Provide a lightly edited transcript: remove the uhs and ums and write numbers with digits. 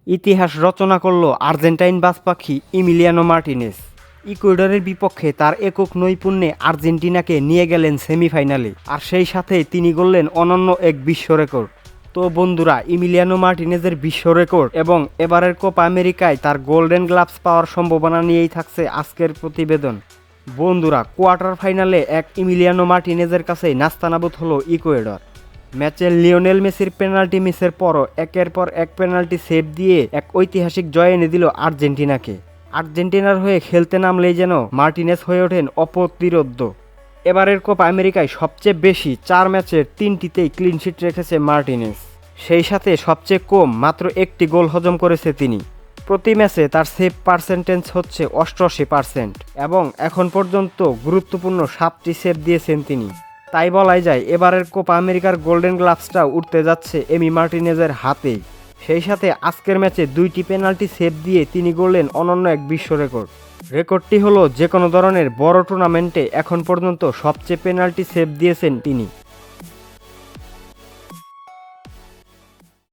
ইতিহাস রচনা করল Argentine বাজপাখি Emiliano Martinez. ইকুয়েডরের বিপক্ষে তার একক নৈপুণ্যে আর্জেন্টিনাকে নিয়ে গেলেন সেমিফাইনালে, আর সেই সাথে তিনি গড়লেন অনন্য এক বিশ্ব রেকর্ড। তো বন্ধুরা, ইমিলিয়ানো মার্টিনেজের বিশ্ব রেকর্ড এবং এবারের কোপা আমেরিকায় তার গোল্ডেন গ্লাভস পাওয়ার সম্ভাবনা নিয়েই থাকছে আজকের প্রতিবেদন। বন্ধুরা, কোয়ার্টার ফাইনালে এক ইমিলিয়ানো মার্টিনেজের কাছে নাস্তানাবুদ হলো ইকুয়েডর। ম্যাচে লিওনেল মেসির পেনাল্টি মিসের পরও একের পর এক পেনাল্টি সেভ দিয়ে এক ঐতিহাসিক জয় এনে দিল আর্জেন্টিনাকে। আর্জেন্টিনার হয়ে খেলতে নামলেই যেন মার্টিনেজ হয়ে ওঠেন অপ্রতিরোধ্য। এবারের কোপা আমেরিকায় সবচেয়ে বেশি 4 ম্যাচের 3টিতেই ক্লিনশিট রেখেছে মার্টিনেজ। সেই সাথে সবচেয়ে কম মাত্র একটি গোল হজম করেছে তিনি। প্রতি ম্যাচে তার সেভ পার্সেন্টেজ হচ্ছে 88% এবং এখন পর্যন্ত গুরুত্বপূর্ণ 7টি সেভ দিয়েছেন তিনি। তাই বলাই যায় এবারের কোপা আমেরিকার গোল্ডেন গ্লাভসটাও উঠতে যাচ্ছে এমি মার্টিনেজের হাতেই। সেই সাথে আজকের ম্যাচে 2টি পেনাল্টি সেভ দিয়ে তিনি গড়লেন অনন্য এক বিশ্ব রেকর্ড। রেকর্ডটি হলো যে কোনো ধরনের বড় টুর্নামেন্টে এখন পর্যন্ত সবচেয়ে পেনাল্টি সেভ দিয়েছেন তিনি।